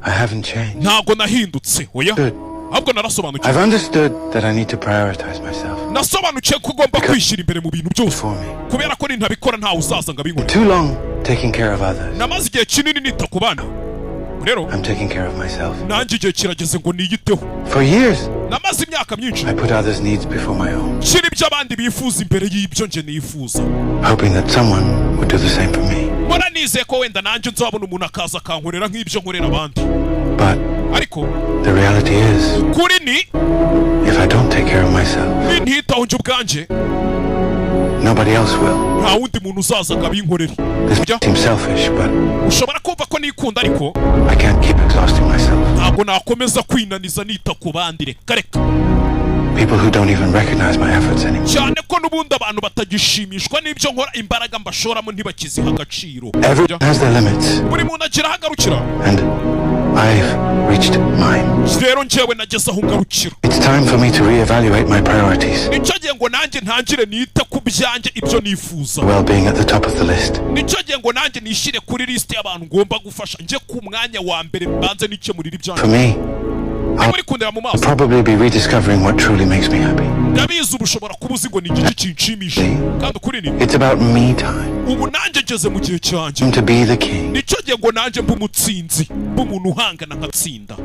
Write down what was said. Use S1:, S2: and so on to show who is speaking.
S1: I haven't changed.
S2: ntago nahindutse oya ahubwo narasobanukiwe.
S1: I've understood that I need to prioritize myself.
S2: nasobanukiwe ko ugomba kwishyira imbere mu bintu byose kubera ko nintabikora ntawe uzaza ngo abinkore.
S1: Too long taking care of others.
S2: namaze igihe kinini nita ku bana rero
S1: I'm taking care of myself.
S2: nanjye igihe kirageze ngo niyiteho.
S1: For years
S2: namaze imyaka myinshi
S1: I put others' needs before my own.
S2: nshyira ibyo abandi bifuza imbere y'ibyo nje nifuza,
S1: hoping that someone would do the same for me.
S2: mbona nizeye ko wenda nanjye nzabona umuntu akaza akankorera nk'ibyo nkorera abandi.
S1: But
S2: ariko
S1: the reality is,
S2: kuri ni
S1: if I don't take care of myself,
S2: ntitaho njye ubwanjye
S1: nobody else will.
S2: nta wundi muntu uzaza ngo abinkorere.
S1: This seems selfish, but
S2: ushobora kumva ko nikunda ariko
S1: I can't keep exhausting myself.
S2: ntabwo nakomeza kwinaniza nita ku bandi. Reka reka.
S1: People who don't even recognize my efforts anymore.
S2: cyane ko n'ubundi abantu batagishimishwa n'ibyo nkora, imbaraga mbashoramo ntibakiziha agaciro.
S1: Everyone has their limits.
S2: buri muntu agira aho agarukira.
S1: And I've reached mine.
S2: rero njyewe nageze aho ngarukira.
S1: It's time for me to reevaluate my priorities.
S2: nicyo gihe ngo nanjye ntangire nita ku byanjye ibyo nifuza.
S1: Well-being at the top of the list.
S2: nicyo gihe ngo nanjye nishyire kuri lisite y'abantu ngomba gufasha, njye ku mwanya wa mbere mbanze nikemurira ibyanjye.
S1: For me,
S2: I'll
S1: probably be rediscovering what truly makes me happy.
S2: ndabizi ubu ushobora kuba uzi ngo ni igiki kinshimisha kandi ukuri ni
S1: It's about me time.
S2: ubu nanjye ngeze mu gihe cyanjye
S1: To be the king.
S2: nicyo gihe ngo nanjye mba umutsinzi, mba umuntu uhangana nkatsinda.